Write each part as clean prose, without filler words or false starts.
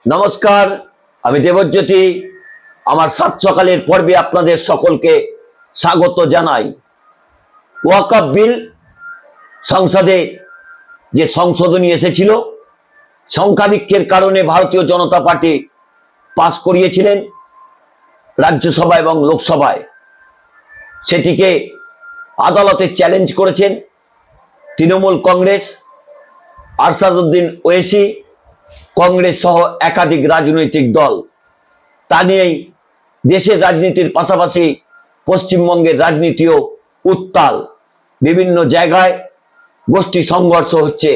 নমস্কার, আমি দেবজ্যোতি। আমার সাত সকালের পর্বে আপনাদের সকলকে স্বাগত জানাই। ওয়াকফ বিল সংসদে যে সংশোধনী এসেছিল, সংখ্যাধিক্যের কারণে ভারতীয় জনতা পার্টি পাস করিয়েছিলেন রাজ্যসভা এবং লোকসভায়। সেটিকে আদালতে চ্যালেঞ্জ করেছেন তৃণমূল কংগ্রেস, আরশাদুদ্দিন ওয়েসি, কংগ্রেস সহ একাধিক রাজনৈতিক দল। তা নিয়েই দেশের রাজনীতির পাশাপাশি পশ্চিমবঙ্গের রাজনীতিও উত্তাল। বিভিন্ন জায়গায় গোষ্ঠী সংঘর্ষ হচ্ছে।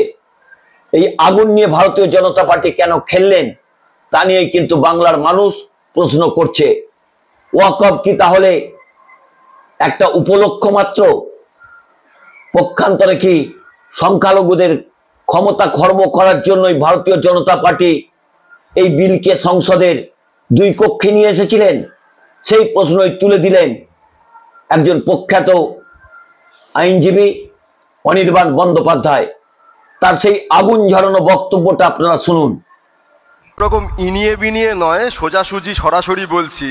এই আগুন নিয়ে ভারতীয় জনতা পার্টি কেন খেললেন তা নিয়েই কিন্তু বাংলার মানুষ প্রশ্ন করছে। ওয়াকফ কি তাহলে একটা উপলক্ষ মাত্র? পক্ষান্তরে কি সংখ্যালঘুদের ক্ষমতা খর্ব করার জন্যই ভারতীয় জনতা পার্টি এই বিলকে সংসদের দুই কক্ষে নিয়ে এসেছিলেন? সেই প্রশ্নই তুলে দিলেন একজন প্রখ্যাত আইনজীবী অনির্বাণ বন্দ্যোপাধ্যায়। তার সেই আগুন ঝরানো বক্তব্যটা আপনারা শুনুন। এরকম ইনিয়ে বিনিয়ে নয়, সোজাসুজি সরাসরি বলছি,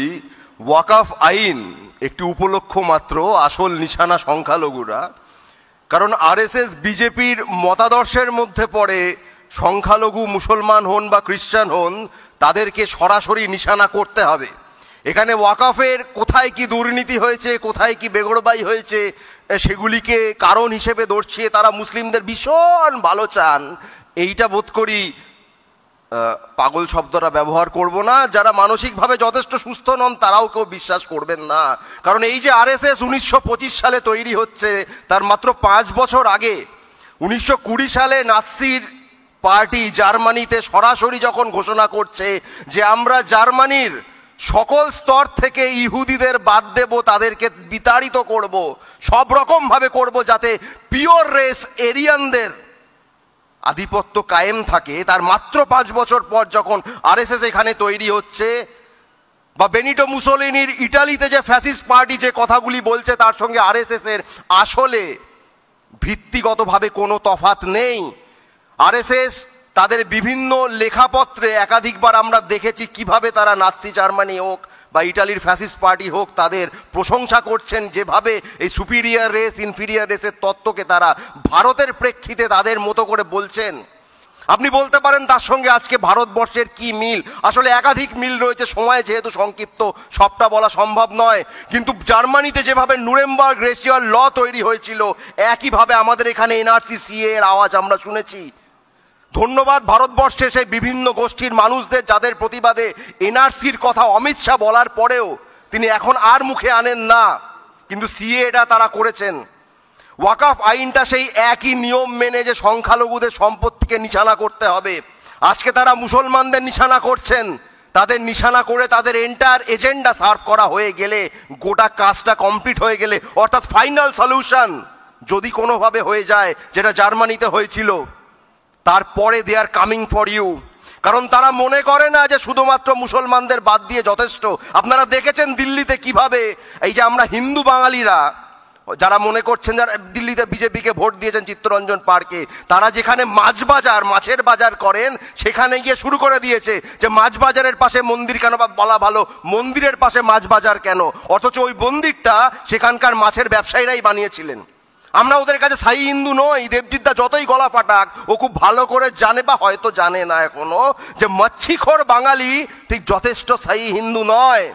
ওয়াকফ আইন একটি উপলক্ষ মাত্র, আসল নিশানা সংখ্যালঘুরা। কারণ আরএসএস বিজেপির মতাদর্শের মধ্যে পড়ে সংখ্যালঘু মুসলমান হন বা খ্রিস্টান হন, তাদেরকে সরাসরি নিশানা করতে হবে। এখানে ওয়াকফের কোথায় কি দুর্নীতি হয়েছে, কোথায় কি বেগড়বাই হয়েছে, সেগুলিকে কারণ হিসেবে দর্শিয়ে তারা মুসলিমদের ভীষণ ভালো চান। এইটা বোধ করি পাগল শব্দটা ব্যবহার করব না, যারা মানসিকভাবে যথেষ্ট সুস্থ নন তারাও কেউ বিশ্বাস করবেন না। কারণ এই যে আরএসএস 1925 সালে তৈরি হচ্ছে, তার মাত্র 5 বছর আগে 1920 সালে নাৎসির পার্টি জার্মানিতে সরাসরি যখন ঘোষণা করছে যে আমরা জার্মানির সকল স্তর থেকে ইহুদিদের বাদ দেব, তাদেরকে বিতাড়িত করব, সব রকম ভাবে করব যাতে পিওর রেস এরিয়ানদের আধিপত্য কায়েম থাকে। তার মাত্র 5 বছর পর যখন আরএসএস এখানে তৈরি হচ্ছে, বা বেনিটো মুসোলিনির ইটালিতে যে ফ্যাসিস্ট পার্টি যে কথাগুলি বলছে, তার সঙ্গে আরএসএস এর আসলে ভিত্তিগতভাবে কোনো তফাৎ নেই। আরএসএস তাদের বিভিন্ন লেখাপত্রে একাধিকবার আমরা দেখেছি কিভাবে তারা নাৎসি জার্মানি হোক বা ইটালির ফ্যাসিস্ট পার্টি হোক, তাদের প্রশংসা করছেন, যেভাবে এই সুপিরিয়ার রেস ইনফিরিয়ার রেসের তত্ত্বকে তারা ভারতের প্রেক্ষিতে তাদের মতো করে বলছেন। আপনি বলতে পারেন তার সঙ্গে আজকে ভারতবর্ষের কি মিল? আসলে একাধিক মিল রয়েছে, সময় যেহেতু সংক্ষিপ্ত সবটা বলা সম্ভব নয়। কিন্তু জার্মানিতে যেভাবে নুরেমবার্গ রেশিয়াল ল তৈরি হয়েছিল, একইভাবে আমাদের এখানে এনআরসি সিএ এর আওয়াজ আমরা শুনেছি। ধন্যবাদ ভারতবর্ষে সেই বিভিন্ন গোষ্ঠীর মানুষদের, যাদের প্রতিবাদে এনআরসির কথা অমিত শাহ বলার পরেও তিনি এখন আর মুখে আনেন না, কিন্তু সিএ এটা তারা করেছেন। ওয়াকফ আইনটা সেই একই নিয়ম মেনে যে সংখ্যালঘুদের সম্পত্তিকে নিশানা করতে হবে, আজকে তারা মুসলমানদের নিশানা করছেন। তাদের নিশানা করে তাদের এন্টায়ার এজেন্ডা সার্ভ করা হয়ে গেলে, গোটা কাজটা কমপ্লিট হয়ে গেলে, অর্থাৎ ফাইনাল সলিউশন যদি কোনোভাবে হয়ে যায়, যেটা জার্মানিতে হয়েছিল, তারপরে দে আর কামিং ফর ইউ। কারণ তারা মনে করে না যে শুধুমাত্র মুসলমানদের বাদ দিয়ে যথেষ্ট। আপনারা দেখেছেন দিল্লিতে কিভাবে এই যে আমরা হিন্দু বাঙালিরা যারা মনে করছেন, যারা দিল্লিতে বিজেপিকে ভোট দিয়েছেন চিত্তরঞ্জন পার্কে, তারা যেখানে মাছ বাজার, মাছের বাজার করেন, সেখানে গিয়ে শুরু করে দিয়েছে যে মাছ বাজারের পাশে মন্দির কেন, বা বলা ভালো মন্দিরের পাশে মাছ বাজার কেন, অথচ ওই মন্দিরটা সেখানকার মাছের ব্যবসায়ীরাই বানিয়েছিলেন। আমরা ওদের কাছে সাই হিন্দু নই। দেবজিৎদা যতই গলা ফাটাক, ও খুব ভালো করে জানে, বা হয়তো জানে না এখনো, যে মচ্ছিখোর বাঙালি ঠিক যথেষ্ট সাই হিন্দু নয়।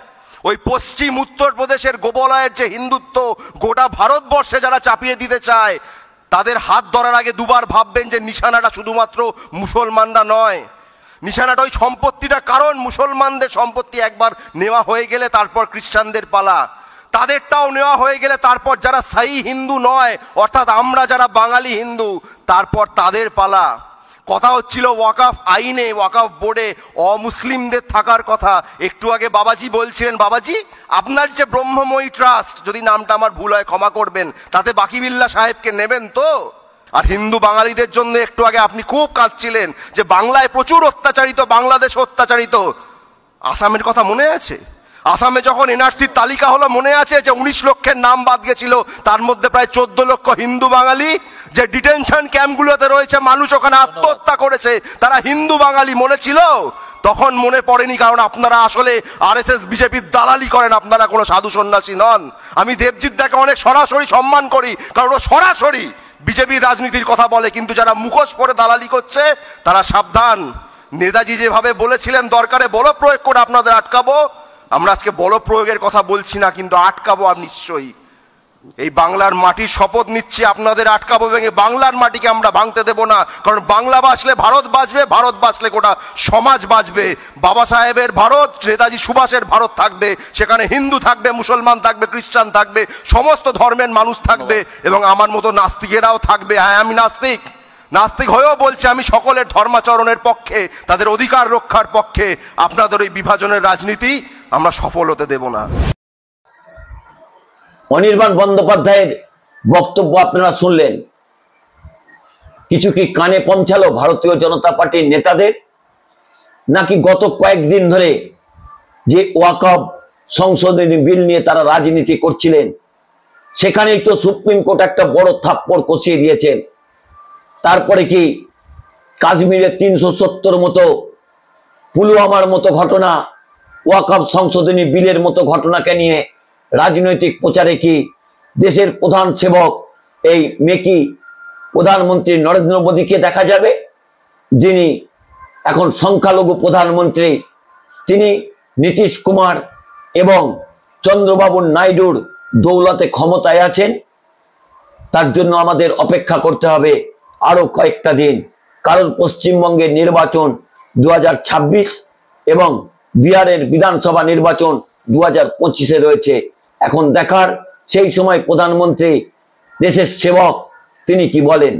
ওই পশ্চিম উত্তরপ্রদেশের গোবলয়ের যে হিন্দুত্ব গোটা ভারতবর্ষে যারা চাপিয়ে দিতে চায়, তাদের হাত ধরার আগে দুবার ভাববেন যে নিশানাটা শুধুমাত্র মুসলমানরা নয়, নিশানাটা ওই সম্পত্তিটা। কারণ মুসলমানদের সম্পত্তি একবার নেওয়া হয়ে গেলে তারপর খ্রিস্টানদের পালা, তাদেরটাও নেওয়া হয়ে গেলে তারপর যারা সাই হিন্দু নয়, অর্থাৎ আমরা যারা বাঙালি হিন্দু, তারপর তাদের পালা। কথা হচ্ছিল ওয়াকফ আইনে, ওয়াকফ বোর্ডে অমুসলিমদের থাকার কথা। একটু আগে বাবাজি বলছিলেন, বাবাজি আপনার যে ব্রহ্মময়ী ট্রাস্ট, যদি নামটা আমার ভুল হয় ক্ষমা করবেন, তাতে বাকিবিল্লা সাহেবকে নেবেন তো? আর হিন্দু বাঙালিদের জন্য একটু আগে আপনি খুব কাঁদছিলেন যে বাংলায় প্রচুর অত্যাচারিত, বাংলাদেশ অত্যাচারিত। আসামের কথা মনে আছে? আসামে যখন এনআরসির তালিকা হলো, মনে আছে যে 19 লক্ষের নাম বাদ গেছিল, তার মধ্যে প্রায় 14 লক্ষ হিন্দু বাঙালি। যে ডিটেনশন ক্যাম্পগুলোতে রয়েছে মানুষ, ওখানে আত্মহত্যা করেছে, তারা হিন্দু বাঙালি। মনে ছিল? তখন মনে পড়েনি, কারণ আপনারা আসলে আরএসএস বিজেপির দালালি করেন, আপনারা কোনো সাধু সন্ন্যাসী নন। আমি দেবজিৎ দাকে অনেক সরাসরি সম্মান করি, কারণ ও সরাসরি বিজেপির রাজনীতির কথা বলে, কিন্তু যারা মুখোশ পরে দালালি করছে তারা সাবধান। নেতাজি যেভাবে বলেছিলেন দরকারে বল প্রয়োগ করে আপনাদের আটকাবো, আমরা আজকে বল প্রয়োগের কথা বলছি না, কিন্তু আটকাবো আর নিশ্চয়ই। এই বাংলার মাটির শপথ নিচ্ছি, আপনাদের আটকাবো ভেঙে বাংলার মাটিকে আমরা ভাঙতে দেব না। কারণ বাংলা বাঁচলে ভারত বাঁচবে, ভারত বাঁচলে গোটা সমাজ বাঁচবে। বাবা সাহেবের ভারত, নেতাজি সুভাষের ভারত থাকবে, সেখানে হিন্দু থাকবে, মুসলমান থাকবে, খ্রিস্টান থাকবে, সমস্ত ধর্মের মানুষ থাকবে, এবং আমার মতো নাস্তিকেরাও থাকবে। হ্যাঁ, আমি নাস্তিক হয়েও বলছি, আমি সকলের ধর্মাচরণের পক্ষে, তাদের অধিকার রক্ষার পক্ষে। আপনাদের ওই বিভাজনের রাজনীতি আমরা সফল হতে দেব না। অনির্বাণ বন্দ্যোপাধ্যায়ের বক্তব্য আপনারা শুনলেন, কিছু কি কানে পৌঁছালো ভারতীয় জনতা পার্টির নেতাদের? নাকি গত কয়েকদিন ধরে যে ওয়াকফ সংশোধনী বিল নিয়ে তারা রাজনীতি করছিলেন, সেখানেই তো সুপ্রিম কোর্ট একটা বড় থাপ্পড় কষিয়ে দিয়েছেন। তারপরে কি কাশ্মীরের 370 মতো, পুলওয়ামার মতো ঘটনা, ওয়াকফ সংশোধনী বিলের মতো ঘটনাকে নিয়ে রাজনৈতিক প্রচারে কি দেশের প্রধান সেবক এই মেকি প্রধানমন্ত্রী নরেন্দ্র মোদীকে দেখা যাবে, যিনি এখন সংখ্যালঘু প্রধানমন্ত্রী? তিনি নীতিশ কুমার এবং চন্দ্রবাবু নাইডুর দৌলতে ক্ষমতায় আছেন। তার জন্য আমাদের অপেক্ষা করতে হবে আরো কয়েকটা দিন, কারণ পশ্চিমবঙ্গের নির্বাচন 2026 এবং বিহারের বিধানসভা নির্বাচন 2025-এ রয়েছে। এখন দেখার সেই সময় প্রধানমন্ত্রী, দেশের সেবক, তিনি কি বলেন।